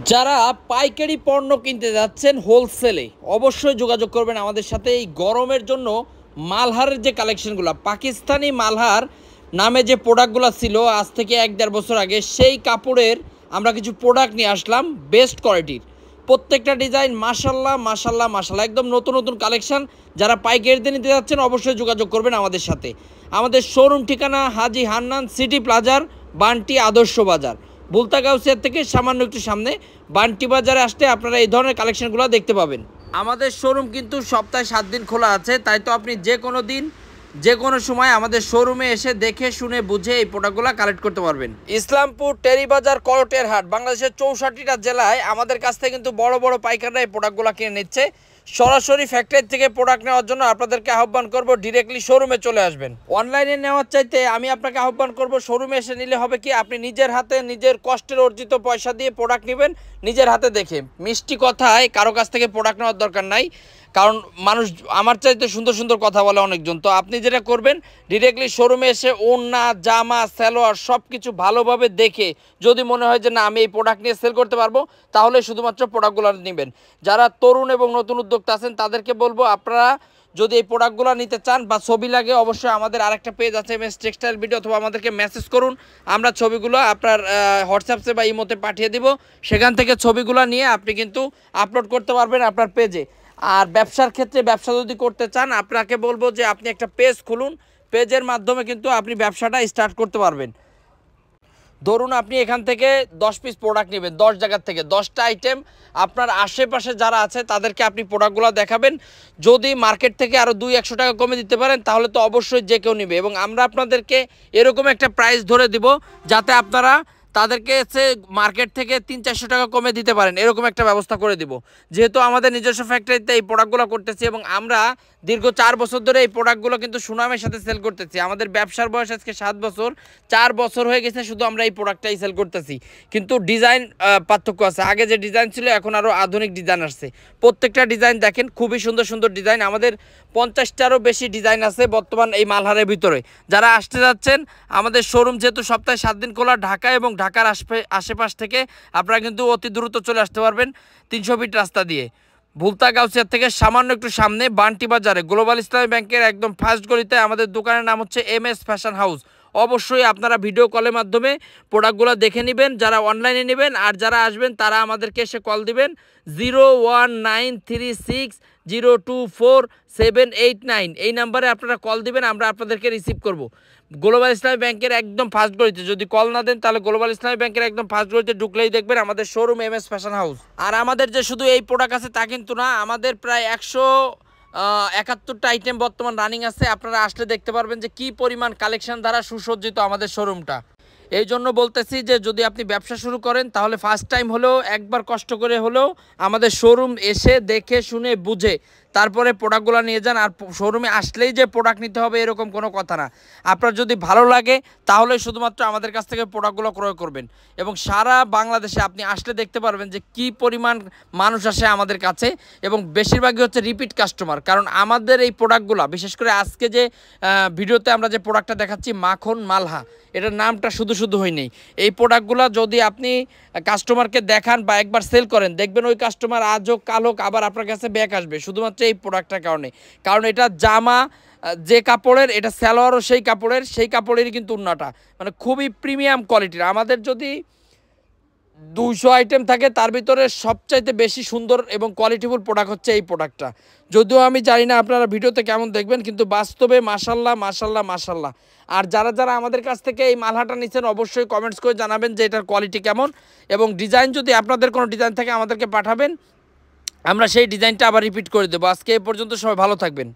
যারা পাইকারি পণ্য কিনতে যাচ্ছেন হোলসেলে অবশ্যই যোগাযোগ করবেন আমাদের সাথে। এই গরমের জন্য মালহারের যে কালেকশনগুলো, পাকিস্তানি মালহার নামে যে প্রোডাক্টগুলো ছিল আজ থেকে 1-1.5 বছর আগে, সেই কাপড়ের আমরা কিছু প্রোডাক্ট নিয়ে আসলাম বেস্ট কোয়ালিটির। প্রত্যেকটা ডিজাইন মাশাল্লাহ মাশাল্লাহ মাশাল্লাহ, একদম নতুন নতুন কালেকশন। যারা পাইকারিতে নিতে যাচ্ছেন অবশ্যই যোগাযোগ করবেন আমাদের সাথে। আমাদের শোরুম ঠিকানা হাজি হান্নান সিটি প্লাজার, বান্টি আদর্শ বাজার, বুলতা গাউসিয়ার থেকে সামান্য একটু সামনে বান্টি বাজারে আসতে আপনারা এই ধরনের কালেকশনগুলো দেখতে পাবেন। আমাদের শোরুম কিন্তু সপ্তাহে 7 দিন খোলা আছে, তাই তো আপনি যে কোনো দিন যে কোনো সময় আমাদের শোরুমে এসে দেখে শুনে বুঝে এই প্রোডাক্টগুলো কালেক্ট করতে পারবেন। ইসলামপুর, টেরিবাজার, করটের হাট, বাংলাদেশের 64টা জেলায় আমাদের কাছ থেকে কিন্তু বড় বড় পাইকাররা এই প্রোডাক্টগুলো কিনে নিচ্ছে। সরাসরি ফ্যাক্টরি থেকে প্রোডাক্ট নেওয়ার জন্য আপনাদেরকে আহ্বান করব ডিরেক্টলি শোরুমে চলে আসবেন। অনলাইনে নেওয়ার চাইতে আমি আপনাকে আহ্বান করব শোরুমে এসে নিলে হবে কি, আপনি নিজের হাতে নিজের কষ্টের অর্জিত পয়সা দিয়ে প্রোডাক্ট নেবেন, নিজের হাতে দেখে। মিষ্টি কথায় কারো কাছ থেকে প্রোডাক্ট নেওয়ার দরকার নাই, কারণ মানুষ আমার চাইতে সুন্দর সুন্দর কথা বলে অনেকজন। তো আপনি যেটা করবেন, ডিরেক্টলি শোরুমে এসে ওড়না, জামা, সালোয়ার সব কিছু ভালোভাবে দেখে যদি মনে হয় যে না আমি এই প্রোডাক্ট নিয়ে সেল করতে পারবো, তাহলে শুধুমাত্র প্রোডাক্টগুলো নেবেন। যারা তরুণ এবং নতুন উদ্যোক্তা আছেন তাদেরকে বলবো, আপনারা যদি এই প্রোডাক্টগুলো নিতে চান বা ছবি লাগে, অবশ্যই আমাদের আরেকটা পেজ আছে MS টেক্সটাইল ভিডিও, অথবা আমাদেরকে মেসেজ করুন, আমরা ছবিগুলো আপনার হোয়াটসঅ্যাপে বা ইমোতে পাঠিয়ে দিব। সেখান থেকে ছবিগুলো নিয়ে আপনি কিন্তু আপলোড করতে পারবেন আপনার পেজে। আর ব্যবসার ক্ষেত্রে, ব্যবসা যদি করতে চান, আপনাকে বলবো যে আপনি একটা পেজ খুলুন, পেজের মাধ্যমে কিন্তু আপনি ব্যবসাটা স্টার্ট করতে পারবেন। ধরুন আপনি এখান থেকে 10 পিস প্রোডাক্ট নেবেন, 10 জায়গার থেকে 10টা আইটেম, আপনার আশেপাশে যারা আছে তাদেরকে আপনি প্রোডাক্টগুলো দেখাবেন। যদি মার্কেট থেকে আরও 200-100 টাকা কমে দিতে পারেন তাহলে তো অবশ্যই যে কেউ নেবে, এবং আমরা আপনাদেরকে এরকম একটা প্রাইস ধরে দিব যাতে আপনারা তাদেরকে মার্কেট থেকে 300-400 টাকা কমে দিতে পারেন, এরকম একটা ব্যবস্থা করে দিব। যেহেতু আমাদের নিজস্ব ফ্যাক্টরিতে এই প্রোডাক্টগুলো করতেছি এবং আমরা দীর্ঘ 4 বছর ধরে এই প্রোডাক্টগুলো কিন্তু সুনামের সাথে সেল করতেছি। আমাদের ব্যবসার বয়স আজকে 7 বছর, 4 বছর হয়ে গেছে শুধু আমরা এই প্রোডাক্টটাই সেল করতেছি। কিন্তু ডিজাইন পার্থক্য আছে, আগে যে ডিজাইন ছিল এখন আরও আধুনিক ডিজাইন আসছে। প্রত্যেকটা ডিজাইন দেখেন, খুবই সুন্দর সুন্দর ডিজাইন। আমাদের 50টারও বেশি ডিজাইন আছে বর্তমান এই মালহারের ভিতরে। যারা আসতে যাচ্ছেন, আমাদের শোরুম যেহেতু সপ্তাহে 7 দিন খোলা, ঢাকা এবং ঢাকার আশেপাশ থেকে আপনারা কিন্তু অতি দ্রুত চলে আসতে পারবেন 300 ফিট রাস্তা দিয়ে। বুলতা গাউসিয়ার থেকে সামান্য একটু সামনে বান্টি বাজারে গ্লোবাল ইসলামী ব্যাংকের একদম ফার্স্ট গলিতে আমাদের দোকানের নাম হচ্ছে MS ফ্যাশন হাউস। অবশ্যই আপনারা ভিডিও কলের মাধ্যমে প্রোডাক্টগুলো দেখে নেবেন যারা অনলাইনে নেবেন, আর যারা আসবেন তারা আমাদেরকে এসে কল দিবেন 01936024789, এই নাম্বারে আপনারা কল দিবেন, আমরা আপনাদেরকে রিসিভ করব। গ্লোবাল ইসলামী ব্যাংকের একদম ফার্স্ট গলিতে, যদি কল না দেন তাহলে গ্লোবাল ইসলামী ব্যাংকের একদম ফার্স্ট গলিতে ঢুকলেই দেখবেন আমাদের শোরুম MS ফ্যাশন হাউস। আর আমাদের যে শুধু এই প্রোডাক্ট আছে তা কিন্তু না, আমাদের প্রায় 171টা আইটেম বর্তমান রানিং আছে। আপনারা আসলে দেখতে পারবেন যে কি পরিমাণ কালেকশন দ্বারা সুসজ্জিত আমাদের শোরুমটা। এই জন্য বলতেছি যে যদি আপনি ব্যবসা শুরু করেন তাহলে ফার্স্ট টাইম হলেও একবার কষ্ট করে হলেও আমাদের শোরুম এসে দেখে শুনে বুঝে তারপরে প্রোডাক্টগুলো নিয়ে যান। আর শোরুমে আসলেই যে প্রোডাক্ট নিতে হবে এরকম কোনো কথা না। আপনার যদি ভালো লাগে তাহলে শুধুমাত্র আমাদের কাছ থেকে প্রোডাক্টগুলো ক্রয় করবেন। এবং সারা বাংলাদেশে আপনি আসলে দেখতে পারবেন যে কি পরিমাণ মানুষ আসে আমাদের কাছে, এবং বেশিরভাগই হচ্ছে রিপিট কাস্টমার। কারণ আমাদের এই প্রোডাক্টগুলো, বিশেষ করে আজকে যে ভিডিওতে আমরা যে প্রোডাক্টটা দেখাচ্ছি মাখন মালহা, এটার নামটা শুধু শুধু হয়নি। এই প্রোডাক্টগুলো যদি আপনি কাস্টমারকে দেখান বা একবার সেল করেন, দেখবেন ওই কাস্টমার আজ হোক কাল হোক আবার আপনার কাছে ব্যাক আসবে, শুধুমাত্র এই প্রোডাক্টটার কারণে। কারণ এটা জামা যে কাপড়ের, এটা সালোয়ারও সেই কাপড়ের, সেই কাপড়েরই কিন্তু ওড়নাটা মানে খুবই প্রিমিয়াম কোয়ালিটির। আমাদের যদি 200 আইটেম থাকে তার ভিতরে সবচাইতে বেশি সুন্দর এবং কোয়ালিটিফুল প্রোডাক্ট হচ্ছে এই প্রোডাক্টটা। যদিও আমি জানি না আপনারা ভিডিওতে কেমন দেখবেন, কিন্তু বাস্তবে মাশাল্লাহ মাশাল্লাহ মাশাল্লাহ। আর যারা যারা আমাদের কাছ থেকে এই মালহাটা নিচ্ছেন অবশ্যই কমেন্টস করে জানাবেন যে এটার কোয়ালিটি কেমন, এবং ডিজাইন যদি আপনাদের কোনো ডিজাইন থাকে আমাদেরকে পাঠাবেন, আমরা সেই ডিজাইনটা আবার রিপিট করে দেবো। আজকে এই পর্যন্ত, সবাই ভালো থাকবেন।